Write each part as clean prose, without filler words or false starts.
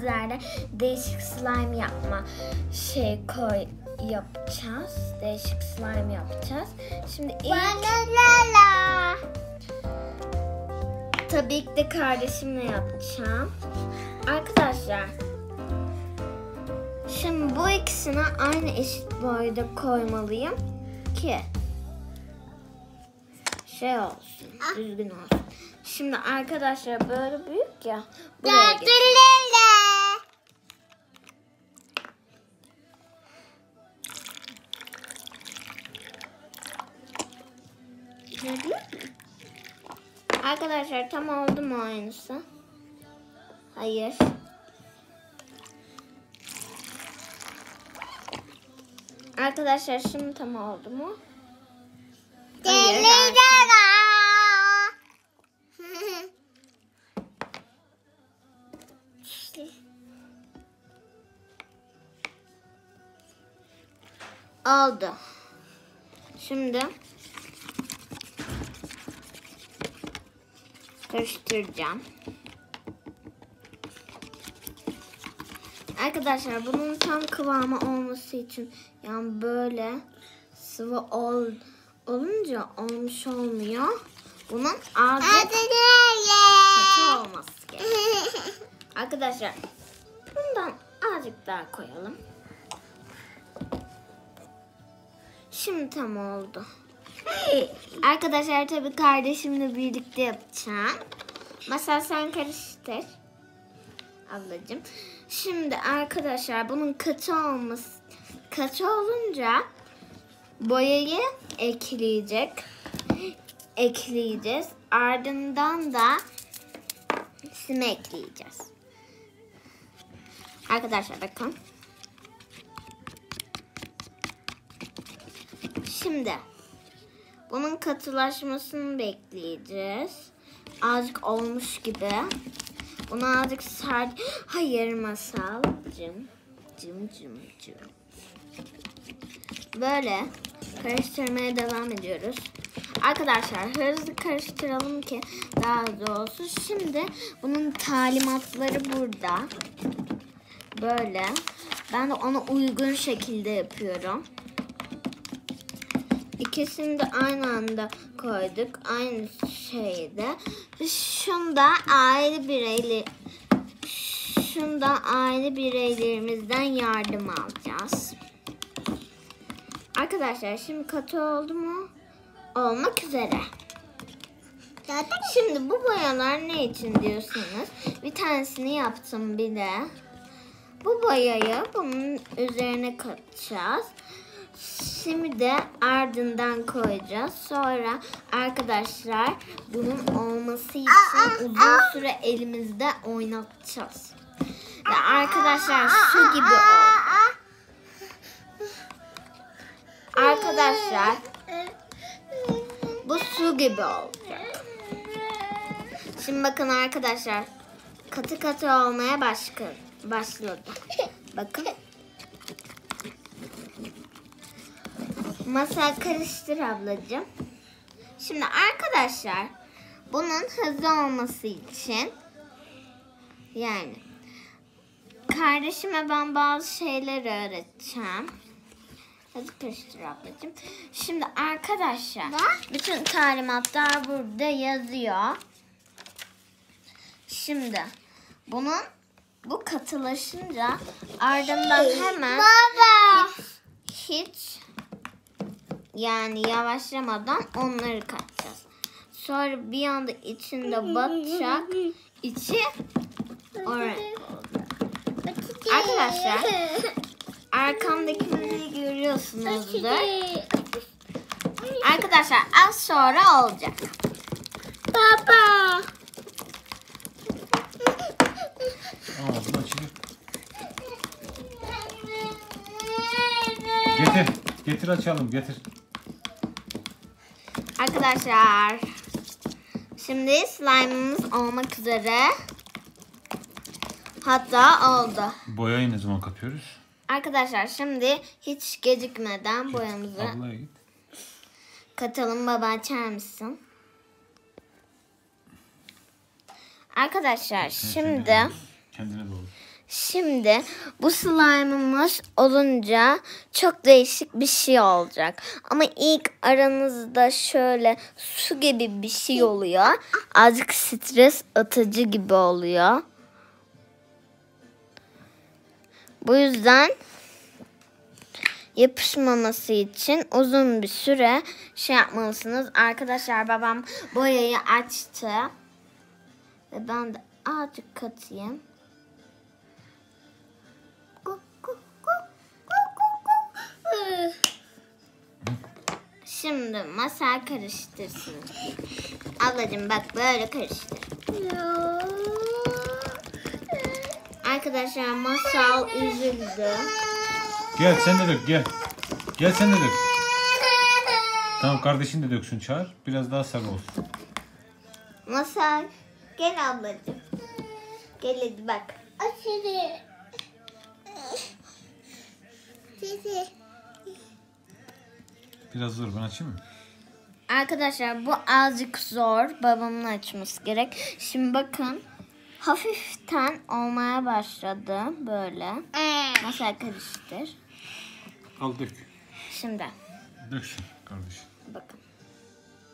sizlerle değişik slime yapma yapacağız. Değişik slime yapacağız. Şimdi tabii ki de kardeşimle yapacağım. Arkadaşlar, şimdi bu ikisini aynı eşit boyda koymalıyım ki olsun, düzgün olsun. Şimdi arkadaşlar böyle büyük ya. Buraya arkadaşlar tam oldu mu aynısı? Hayır. Arkadaşlar şimdi tam oldu mu? Hayır. Oldu. Şimdi karıştıracağım. Arkadaşlar bunun tam kıvamı olması için yani böyle sıvı olunca olmuş olmuyor. Bunun azıcık katı olması gerekiyor. Arkadaşlar bundan azıcık daha koyalım. Şimdi tam oldu. Arkadaşlar tabii kardeşimle birlikte yapacağım. Masal sen karıştır. Ablacığım. Şimdi arkadaşlar bunun katı olunca boyayı ekleyeceğiz. Ardından da simi ekleyeceğiz. Arkadaşlar bakın. Şimdi bunun katılaşmasını bekleyeceğiz. Azıcık olmuş gibi. Bunu azıcık Hayır Masalcığım. Cım. Böyle karıştırmaya devam ediyoruz. Arkadaşlar hızlı karıştıralım ki daha hızlı olsun. Şimdi bunun talimatları burada. Böyle. Ben de ona uygun şekilde yapıyorum. İkisini de aynı anda koyduk. Aynı şeyde. Şunda ayrı bireylerimizden yardım alacağız. Arkadaşlar şimdi katı oldu mu? Olmak üzere. Şimdi bu boyalar ne için diyorsanız bir tanesini yaptım bile. Bu boyayı bunun üzerine katacağız. Şimdi de ardından koyacağız. Sonra arkadaşlar bunun olması için uzun süre elimizde oynatacağız. Ve arkadaşlar su gibi oldu. Arkadaşlar bu su gibi olacak. Şimdi bakın arkadaşlar katı olmaya başladı. Bakın. Masal karıştır ablacığım. Şimdi arkadaşlar bunun hızlı olması için yani kardeşime ben bazı şeyler öğreteceğim. Hadi karıştır ablacığım. Şimdi arkadaşlar bütün talimatlar burada yazıyor. Şimdi bu katılaşınca ardından hemen hiç yani yavaşlamadan onları katacağız. Sonra bir anda içinde batacak. İçi oraya olacak. Arkadaşlar arkamdakini görüyorsunuzdur. Arkadaşlar az sonra olacak. Baba. Getir açalım getir. Arkadaşlar şimdi slime'ımız olmak üzere. Hatta oldu. Boyayı ne zaman kapıyoruz? Arkadaşlar şimdi hiç gecikmeden boyamızı katalım. Baba açar mısın? Arkadaşlar şimdi kendine doğru. Şimdi bu slime'ımız olunca çok değişik bir şey olacak. Ama ilk aranızda şöyle su gibi bir şey oluyor. Azıcık stres atıcı gibi oluyor. Bu yüzden yapışmaması için uzun bir süre şey yapmalısınız. Arkadaşlar babam boyayı açtı. Ve ben de azıcık katayım. Şimdi masal karıştırsın. Ablacığım bak böyle karıştır. Arkadaşlar masal üzüldü. Gel sen de dök gel. Gel sen de dök. Tamam kardeşin de döksün Çağır. Biraz daha sarı olsun. Masal gel ablacığım. Gel hadi bak. Aşırı. Biraz zor, ben açayım mı? Arkadaşlar bu azıcık zor. Babamın açması gerek. Şimdi bakın. Hafiften olmaya başladı. Böyle. Masal karıştır. Al dök. Şimdi Döksün kardeşin. bakın.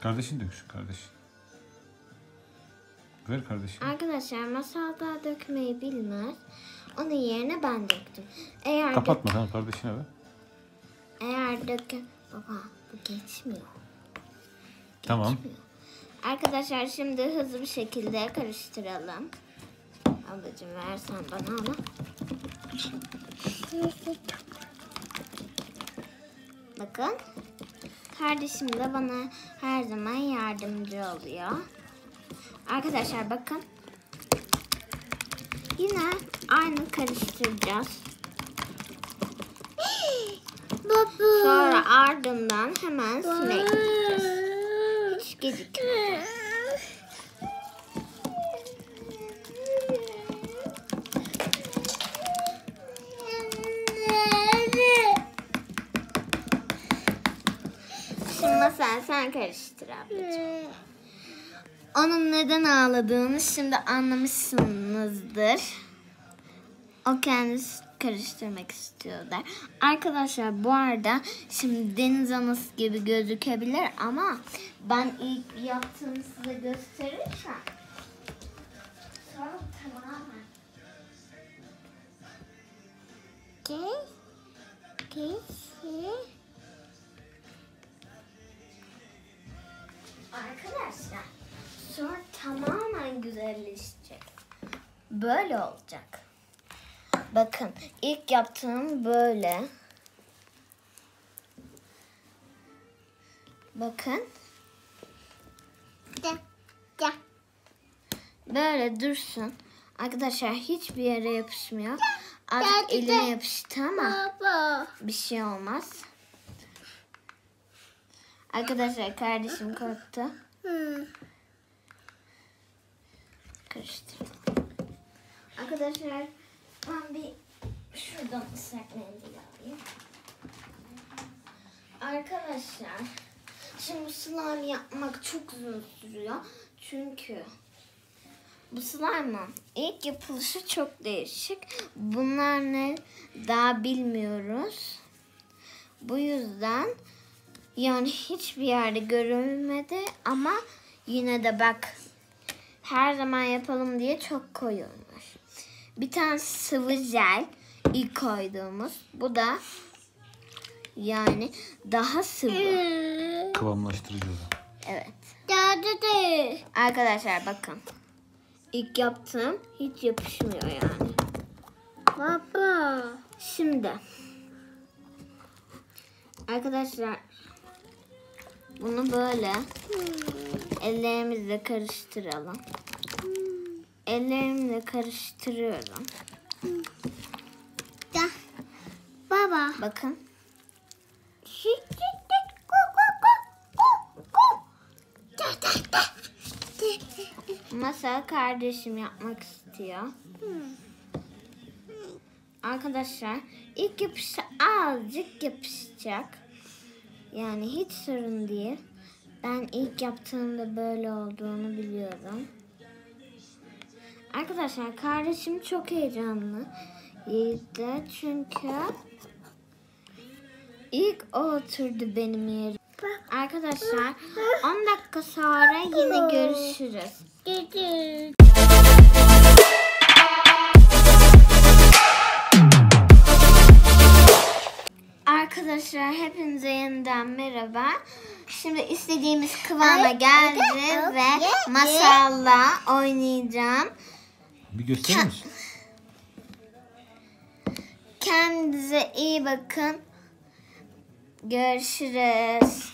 Kardeşin döksün kardeşin. Ver kardeşim. Arkadaşlar masal daha dökmeyi bilmez. Onun yerine ben döktüm. Eğer Kapatma tamam, kardeşine ver. Eğer baba bu geçmiyor. Tamam. Arkadaşlar şimdi hızlı bir şekilde karıştıralım. Ablacığım versen bana ama. Bakın. Kardeşim de bana her zaman yardımcı oluyor. Arkadaşlar bakın. Yine aynı karıştıracağız. Sonra ardından hemen süre ekleyeceğiz. Hiç gecikmeden. Şimdi sen karıştır ablacığım. Onun neden ağladığını şimdi anlamışsınızdır. O kendisi karıştırmak istiyorlar. Arkadaşlar bu arada şimdi deniz anası gibi gözükebilir ama ben ilk yaptığımı size gösterirsem sonra tamamen arkadaşlar sonra tamamen güzelleşecek. Böyle olacak. Bakın ilk yaptığım böyle. Bakın. Böyle dursun. Arkadaşlar hiçbir yere yapışmıyor. Artık elime yapıştı ama bir şey olmaz. Arkadaşlar kardeşim korktu. Karıştırdım. Arkadaşlar ben bir şuradan ıslak mendil alayım. Arkadaşlar şimdi slime yapmak çok uzun sürüyor. Çünkü bu slime'ın ilk yapılışı çok değişik. Bunlar ne daha bilmiyoruz. Bu yüzden yani hiçbir yerde görülmedi ama yine de bak her zaman yapalım diye çok koyulmuş. Bir tane sıvı jel ilk koyduğumuz. Bu da yani daha sıvı. Kıvamlaştırıcı o da. Evet. Arkadaşlar bakın. İlk yaptığım hiç yapışmıyor yani. Baba. Şimdi. Arkadaşlar. Bunu böyle ellerimizle karıştıralım. Ellerimle karıştırıyorum. Baba. Bakın. Masal kardeşim yapmak istiyor. Arkadaşlar ilk yapışta azıcık yapışacak. Yani hiç sorun değil. Ben ilk yaptığımda böyle olduğunu biliyorum. Arkadaşlar kardeşim çok heyecanlıydı çünkü ilk o oturdu benim yerime. Arkadaşlar 10 dakika sonra yine görüşürüz. Arkadaşlar hepinize yeniden merhaba. Şimdi istediğimiz kıvama geldi ve Masal'la oynayacağım. Bir gösterir misin? Kendinize iyi bakın. Görüşürüz.